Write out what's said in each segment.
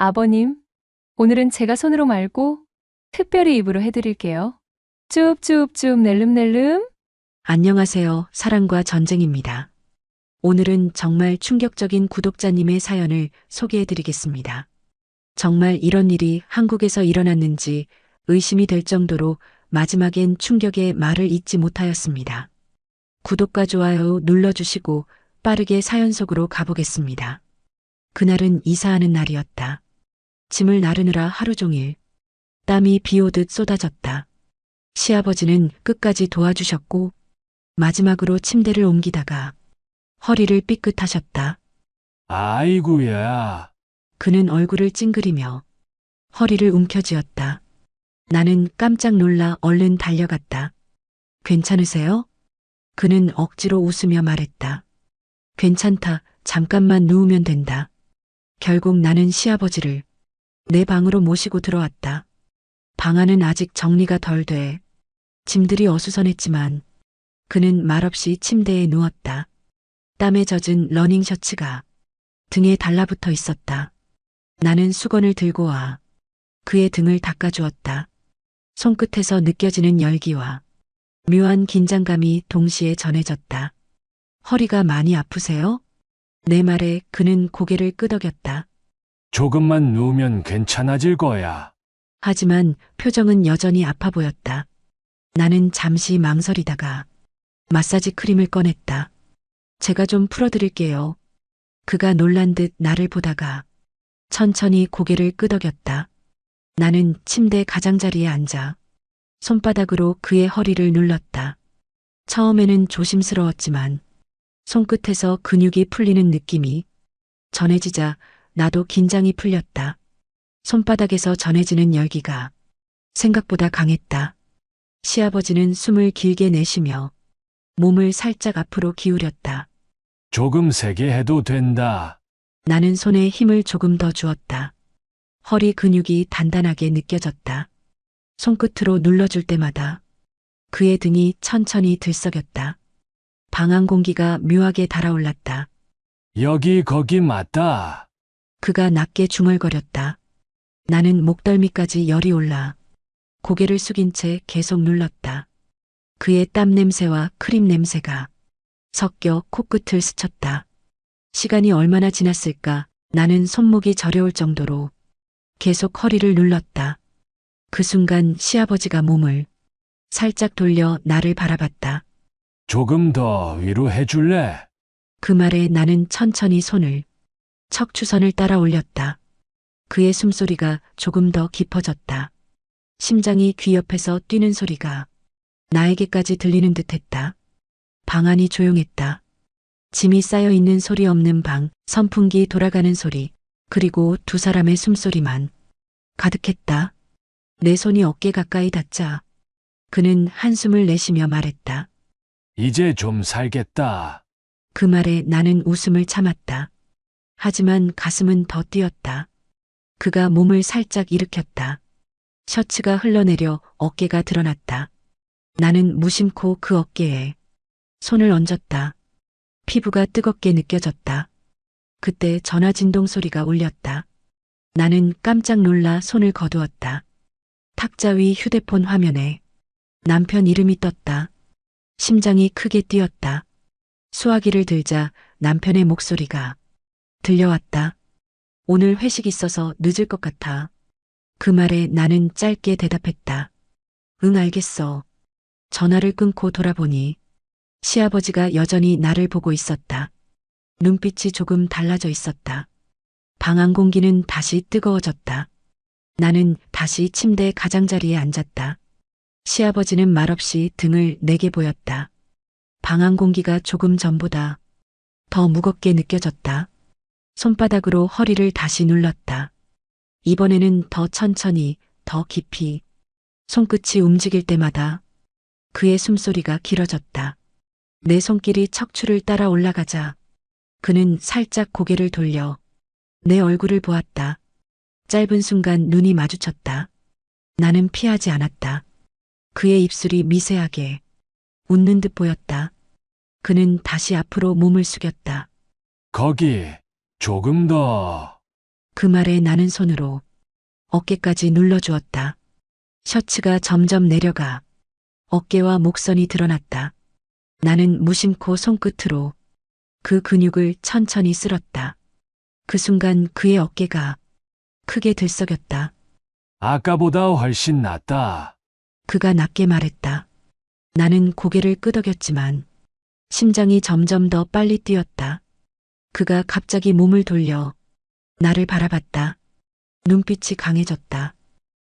아버님, 오늘은 제가 손으로 말고 특별히 입으로 해드릴게요. 쭈웁쭈웁쭈웁 낼름낼름. 안녕하세요. 사랑과 전쟁입니다. 오늘은 정말 충격적인 구독자님의 사연을 소개해 드리겠습니다. 정말 이런 일이 한국에서 일어났는지 의심이 될 정도로 마지막엔 충격의 말을 잇지 못하였습니다. 구독과 좋아요 눌러주시고 빠르게 사연 속으로 가보겠습니다. 그날은 이사하는 날이었다. 짐을 나르느라 하루 종일 땀이 비 오듯 쏟아졌다. 시아버지는 끝까지 도와주셨고 마지막으로 침대를 옮기다가 허리를 삐끗하셨다. 아이구야. 그는 얼굴을 찡그리며 허리를 움켜쥐었다. 나는 깜짝 놀라 얼른 달려갔다. 괜찮으세요? 그는 억지로 웃으며 말했다. 괜찮다. 잠깐만 누우면 된다. 결국 나는 시아버지를 내 방으로 모시고 들어왔다. 방 안은 아직 정리가 덜 돼. 짐들이 어수선했지만 그는 말없이 침대에 누웠다. 땀에 젖은 러닝 셔츠가 등에 달라붙어 있었다. 나는 수건을 들고 와 그의 등을 닦아주었다. 손끝에서 느껴지는 열기와 묘한 긴장감이 동시에 전해졌다. 허리가 많이 아프세요? 내 말에 그는 고개를 끄덕였다. 조금만 누우면 괜찮아질 거야. 하지만 표정은 여전히 아파 보였다. 나는 잠시 망설이다가 마사지 크림을 꺼냈다. 제가 좀 풀어드릴게요. 그가 놀란 듯 나를 보다가 천천히 고개를 끄덕였다. 나는 침대 가장자리에 앉아 손바닥으로 그의 허리를 눌렀다. 처음에는 조심스러웠지만 손끝에서 근육이 풀리는 느낌이 전해지자 나도 긴장이 풀렸다. 손바닥에서 전해지는 열기가 생각보다 강했다. 시아버지는 숨을 길게 내쉬며 몸을 살짝 앞으로 기울였다. 조금 세게 해도 된다. 나는 손에 힘을 조금 더 주었다. 허리 근육이 단단하게 느껴졌다. 손끝으로 눌러줄 때마다 그의 등이 천천히 들썩였다. 방 안 공기가 묘하게 달아올랐다. 여기 거기 맞다. 그가 낮게 중얼거렸다. 나는 목덜미까지 열이 올라 고개를 숙인 채 계속 눌렀다. 그의 땀 냄새와 크림 냄새가 섞여 코끝을 스쳤다. 시간이 얼마나 지났을까 나는 손목이 저려올 정도로 계속 허리를 눌렀다. 그 순간 시아버지가 몸을 살짝 돌려 나를 바라봤다. 조금 더 위로 해줄래? 그 말에 나는 천천히 손을 척추선을 따라 올렸다. 그의 숨소리가 조금 더 깊어졌다. 심장이 귀 옆에서 뛰는 소리가 나에게까지 들리는 듯했다. 방 안이 조용했다. 짐이 쌓여 있는 소리 없는 방, 선풍기 돌아가는 소리, 그리고 두 사람의 숨소리만 가득했다. 내 손이 어깨 가까이 닿자 그는 한숨을 내쉬며 말했다. 이제 좀 살겠다. 그 말에 나는 웃음을 참았다. 하지만 가슴은 더 뛰었다. 그가 몸을 살짝 일으켰다. 셔츠가 흘러내려 어깨가 드러났다. 나는 무심코 그 어깨에 손을 얹었다. 피부가 뜨겁게 느껴졌다. 그때 전화 진동 소리가 울렸다. 나는 깜짝 놀라 손을 거두었다. 탁자 위 휴대폰 화면에 남편 이름이 떴다. 심장이 크게 뛰었다. 수화기를 들자 남편의 목소리가 들려왔다. 오늘 회식 있어서 늦을 것 같아. 그 말에 나는 짧게 대답했다. 응, 알겠어. 전화를 끊고 돌아보니 시아버지가 여전히 나를 보고 있었다. 눈빛이 조금 달라져 있었다. 방 안 공기는 다시 뜨거워졌다. 나는 다시 침대 가장자리에 앉았다. 시아버지는 말없이 등을 내게 보였다. 방 안 공기가 조금 전보다 더 무겁게 느껴졌다. 손바닥으로 허리를 다시 눌렀다. 이번에는 더 천천히, 더 깊이. 손끝이 움직일 때마다 그의 숨소리가 길어졌다. 내 손길이 척추를 따라 올라가자 그는 살짝 고개를 돌려 내 얼굴을 보았다. 짧은 순간 눈이 마주쳤다. 나는 피하지 않았다. 그의 입술이 미세하게 웃는 듯 보였다. 그는 다시 앞으로 몸을 숙였다. 거기, 조금 더. 그 말에 나는 손으로 어깨까지 눌러주었다. 셔츠가 점점 내려가 어깨와 목선이 드러났다. 나는 무심코 손끝으로 그 근육을 천천히 쓸었다. 그 순간 그의 어깨가 크게 들썩였다. 아까보다 훨씬 낫다. 그가 낮게 말했다. 나는 고개를 끄덕였지만 심장이 점점 더 빨리 뛰었다. 그가 갑자기 몸을 돌려 나를 바라봤다. 눈빛이 강해졌다.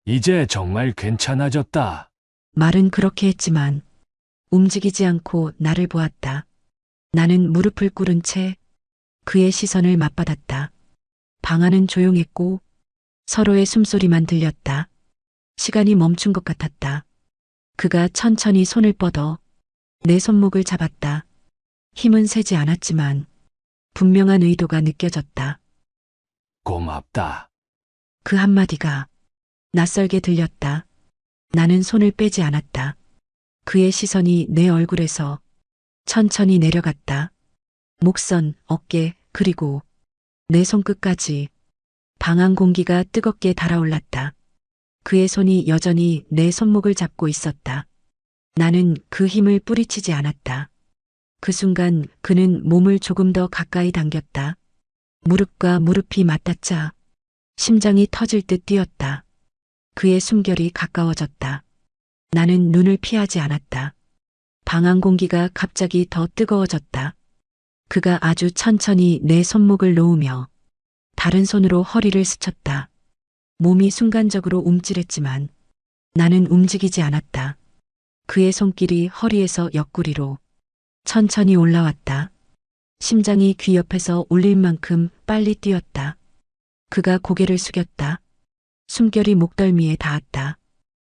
이제 정말 괜찮아졌다. 말은 그렇게 했지만 움직이지 않고 나를 보았다. 나는 무릎을 꿇은 채 그의 시선을 맞받았다. 방 안은 조용했고 서로의 숨소리만 들렸다. 시간이 멈춘 것 같았다. 그가 천천히 손을 뻗어 내 손목을 잡았다. 힘은 세지 않았지만 분명한 의도가 느껴졌다. 고맙다. 그 한마디가 낯설게 들렸다. 나는 손을 빼지 않았다. 그의 시선이 내 얼굴에서 천천히 내려갔다. 목선, 어깨, 그리고 내 손끝까지. 방안 공기가 뜨겁게 달아올랐다. 그의 손이 여전히 내 손목을 잡고 있었다. 나는 그 힘을 뿌리치지 않았다. 그 순간 그는 몸을 조금 더 가까이 당겼다. 무릎과 무릎이 맞닿자 심장이 터질 듯 뛰었다. 그의 숨결이 가까워졌다. 나는 눈을 피하지 않았다. 방안 공기가 갑자기 더 뜨거워졌다. 그가 아주 천천히 내 손목을 놓으며 다른 손으로 허리를 스쳤다. 몸이 순간적으로 움찔했지만 나는 움직이지 않았다. 그의 손길이 허리에서 옆구리로 천천히 올라왔다. 심장이 귀 옆에서 울릴 만큼 빨리 뛰었다. 그가 고개를 숙였다. 숨결이 목덜미에 닿았다.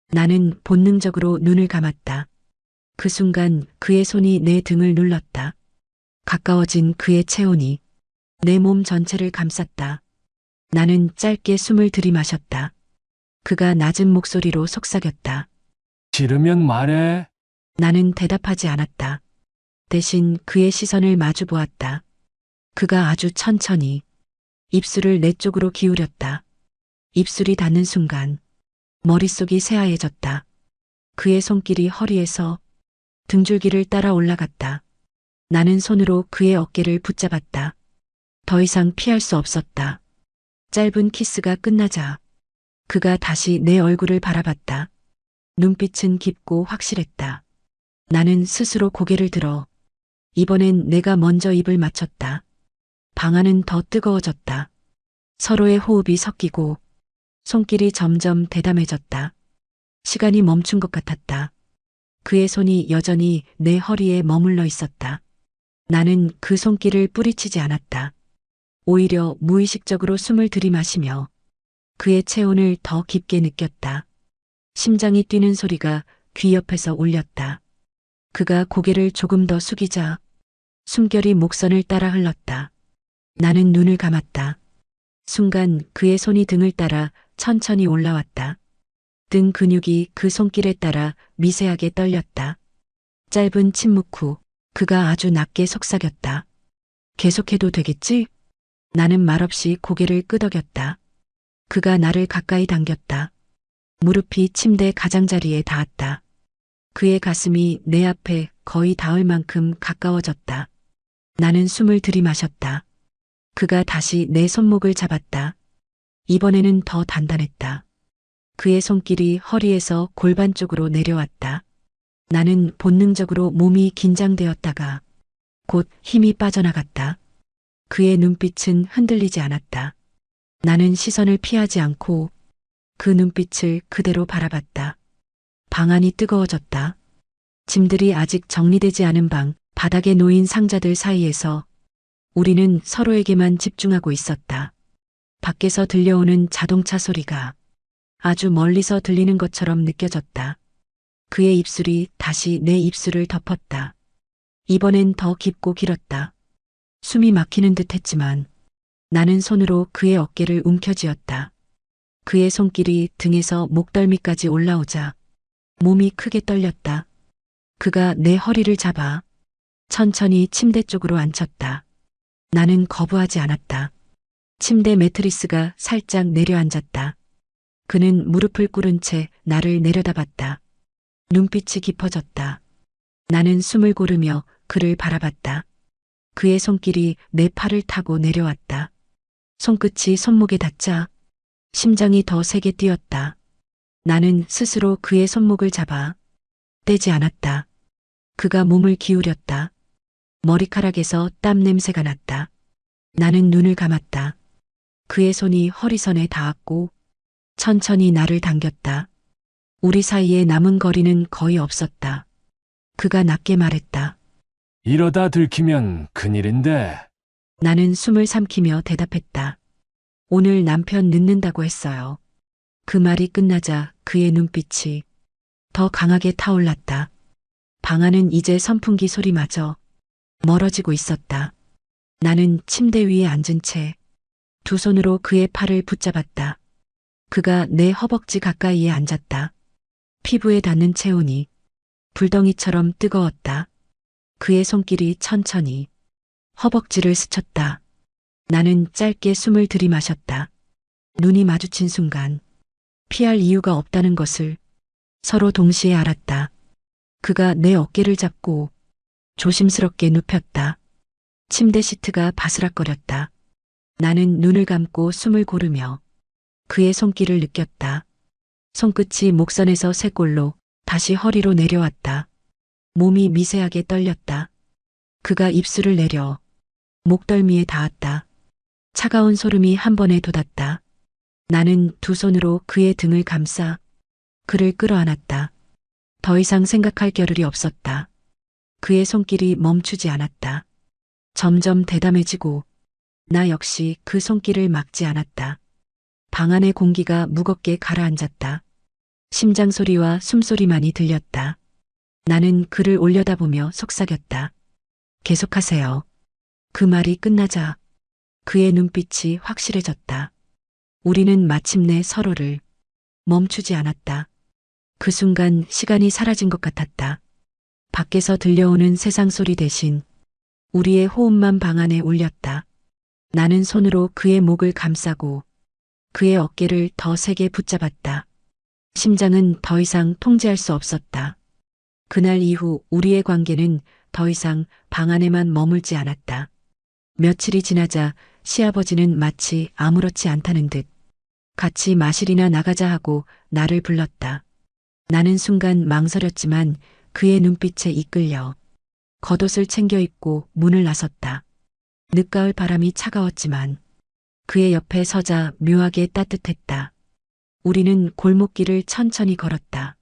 나는 본능적으로 눈을 감았다. 그 순간 그의 손이 내 등을 눌렀다. 가까워진 그의 체온이 내 몸 전체를 감쌌다. 나는 짧게 숨을 들이마셨다. 그가 낮은 목소리로 속삭였다. 싫으면 말해. 나는 대답하지 않았다. 대신 그의 시선을 마주 보았다. 그가 아주 천천히 입술을 내 쪽으로 기울였다. 입술이 닿는 순간 머릿속이 새하얘졌다. 그의 손길이 허리에서 등줄기를 따라 올라갔다. 나는 손으로 그의 어깨를 붙잡았다. 더 이상 피할 수 없었다. 짧은 키스가 끝나자 그가 다시 내 얼굴을 바라봤다. 눈빛은 깊고 확실했다. 나는 스스로 고개를 들어 이번엔 내가 먼저 입을 맞췄다. 방 안은 더 뜨거워졌다. 서로의 호흡이 섞이고 손길이 점점 대담해졌다. 시간이 멈춘 것 같았다. 그의 손이 여전히 내 허리에 머물러 있었다. 나는 그 손길을 뿌리치지 않았다. 오히려 무의식적으로 숨을 들이마시며 그의 체온을 더 깊게 느꼈다. 심장이 뛰는 소리가 귀 옆에서 울렸다. 그가 고개를 조금 더 숙이자 숨결이 목선을 따라 흘렀다. 나는 눈을 감았다. 순간 그의 손이 등을 따라 천천히 올라왔다. 등 근육이 그 손길에 따라 미세하게 떨렸다. 짧은 침묵 후 그가 아주 낮게 속삭였다. 계속해도 되겠지? 나는 말없이 고개를 끄덕였다. 그가 나를 가까이 당겼다. 무릎이 침대 가장자리에 닿았다. 그의 가슴이 내 앞에 거의 닿을 만큼 가까워졌다. 나는 숨을 들이마셨다. 그가 다시 내 손목을 잡았다. 이번에는 더 단단했다. 그의 손길이 허리에서 골반 쪽으로 내려왔다. 나는 본능적으로 몸이 긴장되었다가 곧 힘이 빠져나갔다. 그의 눈빛은 흔들리지 않았다. 나는 시선을 피하지 않고 그 눈빛을 그대로 바라봤다. 방 안이 뜨거워졌다. 짐들이 아직 정리되지 않은 방, 바닥에 놓인 상자들 사이에서 우리는 서로에게만 집중하고 있었다. 밖에서 들려오는 자동차 소리가 아주 멀리서 들리는 것처럼 느껴졌다. 그의 입술이 다시 내 입술을 덮었다. 이번엔 더 깊고 길었다. 숨이 막히는 듯 했지만 나는 손으로 그의 어깨를 움켜쥐었다. 그의 손길이 등에서 목덜미까지 올라오자 몸이 크게 떨렸다. 그가 내 허리를 잡아 천천히 침대 쪽으로 앉혔다. 나는 거부하지 않았다. 침대 매트리스가 살짝 내려앉았다. 그는 무릎을 꿇은 채 나를 내려다봤다. 눈빛이 깊어졌다. 나는 숨을 고르며 그를 바라봤다. 그의 손길이 내 팔을 타고 내려왔다. 손끝이 손목에 닿자 심장이 더 세게 뛰었다. 나는 스스로 그의 손목을 잡아 떼지 않았다. 그가 몸을 기울였다. 머리카락에서 땀 냄새가 났다. 나는 눈을 감았다. 그의 손이 허리선에 닿았고 천천히 나를 당겼다. 우리 사이에 남은 거리는 거의 없었다. 그가 낮게 말했다. 이러다 들키면 큰일인데. 나는 숨을 삼키며 대답했다. 오늘 남편 늦는다고 했어요. 그 말이 끝나자 그의 눈빛이 더 강하게 타올랐다. 방 안은 이제 선풍기 소리마저 멀어지고 있었다. 나는 침대 위에 앉은 채 두 손으로 그의 팔을 붙잡았다. 그가 내 허벅지 가까이에 앉았다. 피부에 닿는 체온이 불덩이처럼 뜨거웠다. 그의 손길이 천천히 허벅지를 스쳤다. 나는 짧게 숨을 들이마셨다. 눈이 마주친 순간 피할 이유가 없다는 것을 서로 동시에 알았다. 그가 내 어깨를 잡고 조심스럽게 눕혔다. 침대 시트가 바스락거렸다. 나는 눈을 감고 숨을 고르며 그의 손길을 느꼈다. 손끝이 목선에서 쇄골로 다시 허리로 내려왔다. 몸이 미세하게 떨렸다. 그가 입술을 내려 목덜미에 닿았다. 차가운 소름이 한 번에 돋았다. 나는 두 손으로 그의 등을 감싸 그를 끌어안았다. 더 이상 생각할 겨를이 없었다. 그의 손길이 멈추지 않았다. 점점 대담해지고 나 역시 그 손길을 막지 않았다. 방 안의 공기가 무겁게 가라앉았다. 심장 소리와 숨소리만이 들렸다. 나는 그를 올려다보며 속삭였다. 계속하세요. 그 말이 끝나자 그의 눈빛이 확실해졌다. 우리는 마침내 서로를 멈추지 않았다. 그 순간 시간이 사라진 것 같았다. 밖에서 들려오는 세상 소리 대신 우리의 호흡만 방 안에 울렸다. 나는 손으로 그의 목을 감싸고 그의 어깨를 더 세게 붙잡았다. 심장은 더 이상 통제할 수 없었다. 그날 이후 우리의 관계는 더 이상 방 안에만 머물지 않았다. 며칠이 지나자 시아버지는 마치 아무렇지 않다는 듯 같이 마실이나 나가자 하고 나를 불렀다. 나는 순간 망설였지만 그의 눈빛에 이끌려 겉옷을 챙겨 입고 문을 나섰다. 늦가을 바람이 차가웠지만 그의 옆에 서자 묘하게 따뜻했다. 우리는 골목길을 천천히 걸었다.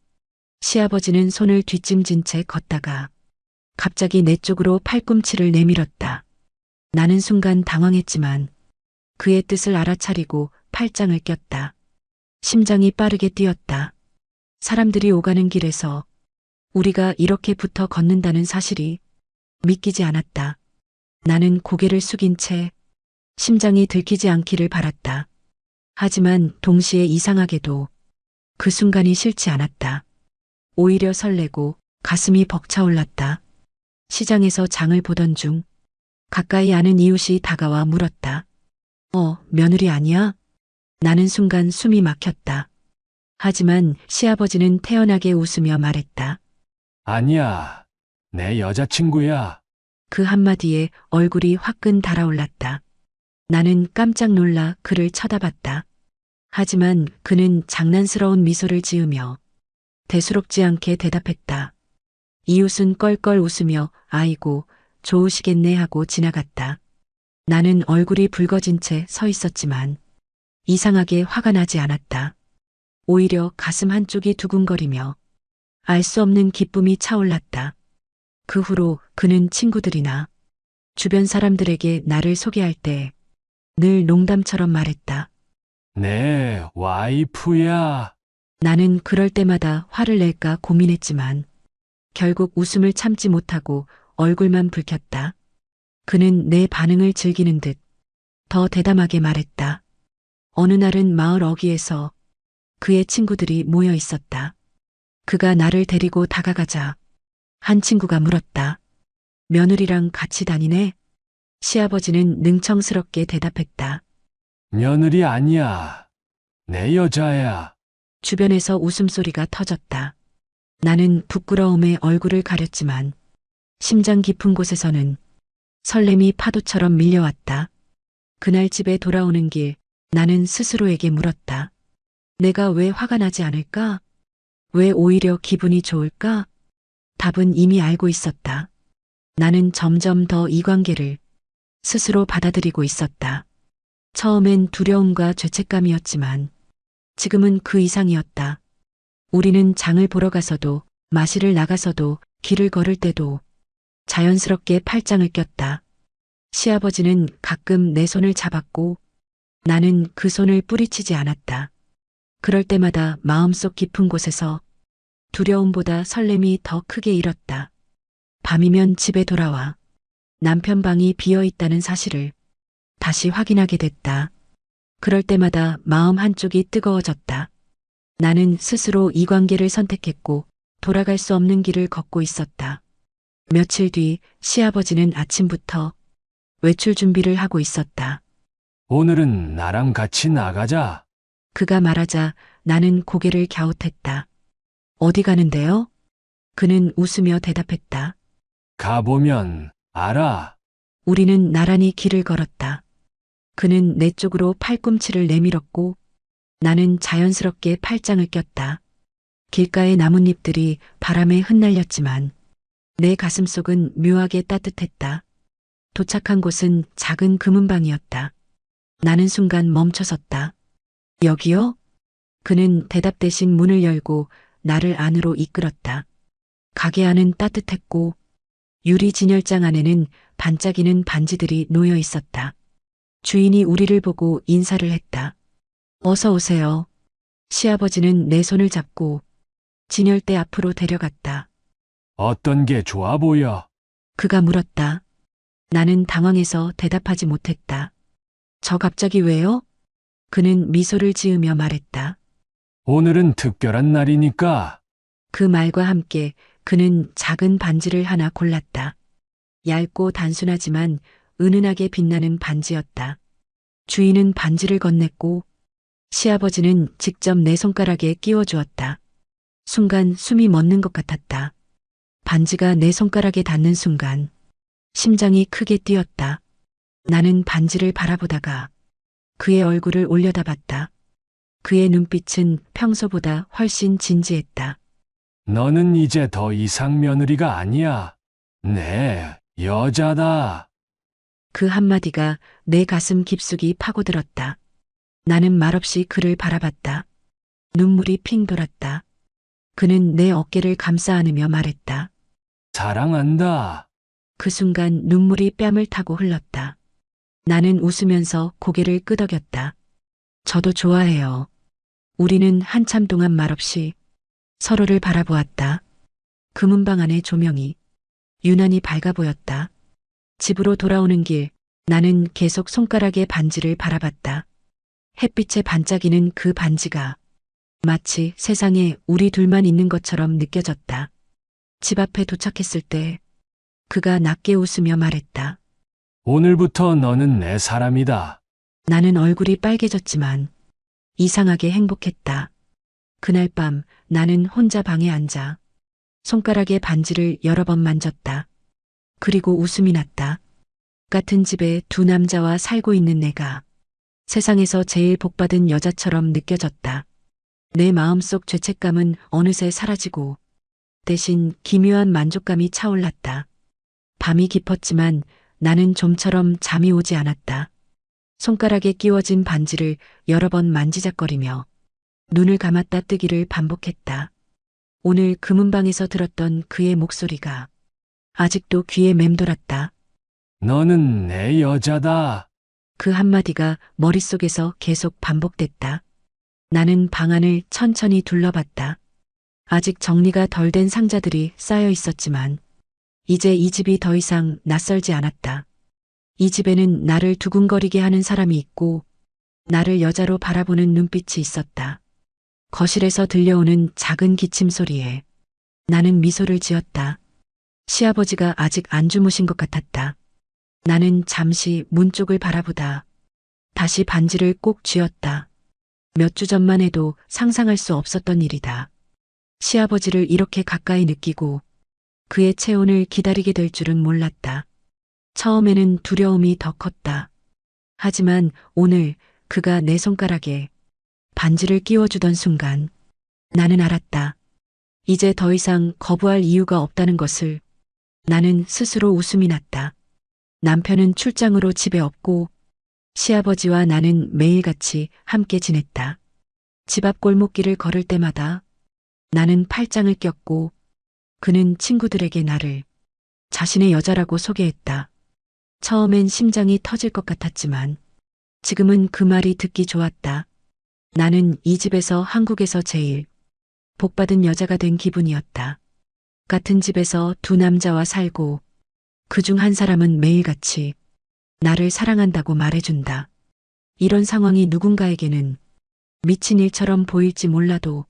시아버지는 손을 뒷짐진 채 걷다가 갑자기 내 쪽으로 팔꿈치를 내밀었다. 나는 순간 당황했지만 그의 뜻을 알아차리고 팔짱을 꼈다. 심장이 빠르게 뛰었다. 사람들이 오가는 길에서 우리가 이렇게 붙어 걷는다는 사실이 믿기지 않았다. 나는 고개를 숙인 채 심장이 들키지 않기를 바랐다. 하지만 동시에 이상하게도 그 순간이 싫지 않았다. 오히려 설레고 가슴이 벅차올랐다. 시장에서 장을 보던 중 가까이 아는 이웃이 다가와 물었다. 며느리 아니야? 나는 순간 숨이 막혔다. 하지만 시아버지는 태연하게 웃으며 말했다. 아니야. 내 여자친구야. 그 한마디에 얼굴이 화끈 달아올랐다. 나는 깜짝 놀라 그를 쳐다봤다. 하지만 그는 장난스러운 미소를 지으며 대수롭지 않게 대답했다. 이웃은 껄껄 웃으며 아이고 좋으시겠네 하고 지나갔다. 나는 얼굴이 붉어진 채 서 있었지만 이상하게 화가 나지 않았다. 오히려 가슴 한쪽이 두근거리며 알 수 없는 기쁨이 차올랐다. 그 후로 그는 친구들이나 주변 사람들에게 나를 소개할 때 늘 농담처럼 말했다. 내 와이프야. 나는 그럴 때마다 화를 낼까 고민했지만 결국 웃음을 참지 못하고 얼굴만 붉혔다. 그는 내 반응을 즐기는 듯 더 대담하게 말했다. 어느 날은 마을 어귀에서 그의 친구들이 모여 있었다. 그가 나를 데리고 다가가자 한 친구가 물었다. 며느리랑 같이 다니네? 시아버지는 능청스럽게 대답했다. 며느리 아니야. 내 여자야. 주변에서 웃음소리가 터졌다. 나는 부끄러움에 얼굴을 가렸지만 심장 깊은 곳에서는 설렘이 파도처럼 밀려왔다. 그날 집에 돌아오는 길 나는 스스로에게 물었다. 내가 왜 화가 나지 않을까? 왜 오히려 기분이 좋을까? 답은 이미 알고 있었다. 나는 점점 더 이 관계를 스스로 받아들이고 있었다. 처음엔 두려움과 죄책감이었지만 지금은 그 이상이었다. 우리는 장을 보러 가서도 마실을 나가서도 길을 걸을 때도 자연스럽게 팔짱을 꼈다. 시아버지는 가끔 내 손을 잡았고 나는 그 손을 뿌리치지 않았다. 그럴 때마다 마음속 깊은 곳에서 두려움보다 설렘이 더 크게 일었다. 밤이면 집에 돌아와 남편 방이 비어 있다는 사실을 다시 확인하게 됐다. 그럴 때마다 마음 한쪽이 뜨거워졌다. 나는 스스로 이 관계를 선택했고 돌아갈 수 없는 길을 걷고 있었다. 며칠 뒤 시아버지는 아침부터 외출 준비를 하고 있었다. 오늘은 나랑 같이 나가자. 그가 말하자 나는 고개를 갸웃했다. 어디 가는데요? 그는 웃으며 대답했다. 가보면 알아. 우리는 나란히 길을 걸었다. 그는 내 쪽으로 팔꿈치를 내밀었고 나는 자연스럽게 팔짱을 꼈다. 길가의 나뭇잎들이 바람에 흩날렸지만 내 가슴속은 묘하게 따뜻했다. 도착한 곳은 작은 금은방이었다. 나는 순간 멈춰섰다. 여기요? 그는 대답 대신 문을 열고 나를 안으로 이끌었다. 가게 안은 따뜻했고 유리 진열장 안에는 반짝이는 반지들이 놓여 있었다. 주인이 우리를 보고 인사를 했다. 어서 오세요. 시아버지는 내 손을 잡고 진열대 앞으로 데려갔다. 어떤 게 좋아 보여? 그가 물었다. 나는 당황해서 대답하지 못했다. 저 갑자기 왜요? 그는 미소를 지으며 말했다. 오늘은 특별한 날이니까. 그 말과 함께 그는 작은 반지를 하나 골랐다. 얇고 단순하지만 은은하게 빛나는 반지였다. 주인은 반지를 건넸고 시아버지는 직접 내 손가락에 끼워주었다. 순간 숨이 멎는 것 같았다. 반지가 내 손가락에 닿는 순간 심장이 크게 뛰었다. 나는 반지를 바라보다가 그의 얼굴을 올려다봤다. 그의 눈빛은 평소보다 훨씬 진지했다. 너는 이제 더 이상 며느리가 아니야. 내 여자다. 그 한마디가 내 가슴 깊숙이 파고들었다. 나는 말없이 그를 바라봤다. 눈물이 핑 돌았다. 그는 내 어깨를 감싸 안으며 말했다. 사랑한다. 그 순간 눈물이 뺨을 타고 흘렀다. 나는 웃으면서 고개를 끄덕였다. 저도 좋아해요. 우리는 한참 동안 말없이 서로를 바라보았다. 금은방 안의 조명이 유난히 밝아 보였다. 집으로 돌아오는 길, 나는 계속 손가락의 반지를 바라봤다. 햇빛에 반짝이는 그 반지가 마치 세상에 우리 둘만 있는 것처럼 느껴졌다. 집 앞에 도착했을 때 그가 낮게 웃으며 말했다. 오늘부터 너는 내 사람이다. 나는 얼굴이 빨개졌지만 이상하게 행복했다. 그날 밤 나는 혼자 방에 앉아 손가락에 반지를 여러 번 만졌다. 그리고 웃음이 났다. 같은 집에 두 남자와 살고 있는 내가 세상에서 제일 복받은 여자처럼 느껴졌다. 내 마음속 죄책감은 어느새 사라지고 대신 기묘한 만족감이 차올랐다. 밤이 깊었지만 나는 좀처럼 잠이 오지 않았다. 손가락에 끼워진 반지를 여러 번 만지작거리며 눈을 감았다 뜨기를 반복했다. 오늘 금은방에서 들었던 그의 목소리가 아직도 귀에 맴돌았다. 너는 내 여자다. 그 한마디가 머릿속에서 계속 반복됐다. 나는 방 안을 천천히 둘러봤다. 아직 정리가 덜 된 상자들이 쌓여 있었지만 이제 이 집이 더 이상 낯설지 않았다. 이 집에는 나를 두근거리게 하는 사람이 있고 나를 여자로 바라보는 눈빛이 있었다. 거실에서 들려오는 작은 기침 소리에 나는 미소를 지었다. 시아버지가 아직 안 주무신 것 같았다. 나는 잠시 문 쪽을 바라보다 다시 반지를 꼭 쥐었다. 몇 주 전만 해도 상상할 수 없었던 일이다. 시아버지를 이렇게 가까이 느끼고 그의 체온을 기다리게 될 줄은 몰랐다. 처음에는 두려움이 더 컸다. 하지만 오늘 그가 내 손가락에 반지를 끼워주던 순간 나는 알았다. 이제 더 이상 거부할 이유가 없다는 것을. 나는 스스로 웃음이 났다. 남편은 출장으로 집에 없고 시아버지와 나는 매일같이 함께 지냈다. 집 앞 골목길을 걸을 때마다 나는 팔짱을 꼈고 그는 친구들에게 나를 자신의 여자라고 소개했다. 처음엔 심장이 터질 것 같았지만 지금은 그 말이 듣기 좋았다. 나는 이 집에서 한국에서 제일 복받은 여자가 된 기분이었다. 같은 집에서 두 남자와 살고 그중 한 사람은 매일같이 나를 사랑한다고 말해준다. 이런 상황이 누군가에게는 미친 일처럼 보일지 몰라도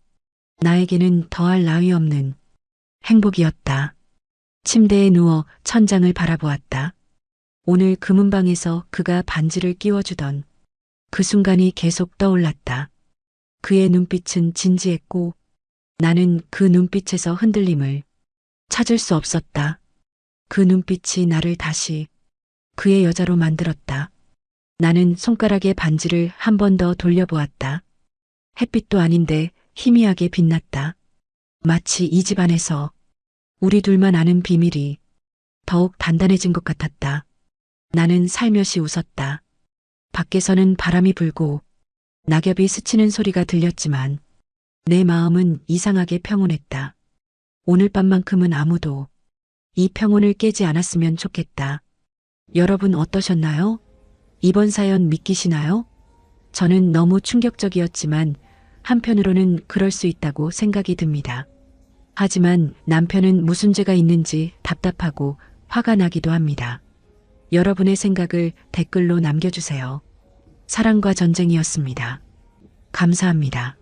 나에게는 더할 나위 없는 행복이었다. 침대에 누워 천장을 바라보았다. 오늘 금은방에서 그가 반지를 끼워주던 그 순간이 계속 떠올랐다. 그의 눈빛은 진지했고 나는 그 눈빛에서 흔들림을 찾을 수 없었다. 그 눈빛이 나를 다시 그의 여자로 만들었다. 나는 손가락에 반지를 한 번 더 돌려보았다. 햇빛도 아닌데 희미하게 빛났다. 마치 이 집 안에서 우리 둘만 아는 비밀이 더욱 단단해진 것 같았다. 나는 살며시 웃었다. 밖에서는 바람이 불고 낙엽이 스치는 소리가 들렸지만 내 마음은 이상하게 평온했다. 오늘 밤만큼은 아무도 이 평온을 깨지 않았으면 좋겠다. 여러분 어떠셨나요? 이번 사연 믿기시나요? 저는 너무 충격적이었지만 한편으로는 그럴 수 있다고 생각이 듭니다. 하지만 남편은 무슨 죄가 있는지 답답하고 화가 나기도 합니다. 여러분의 생각을 댓글로 남겨주세요. 사랑과 전쟁이었습니다. 감사합니다.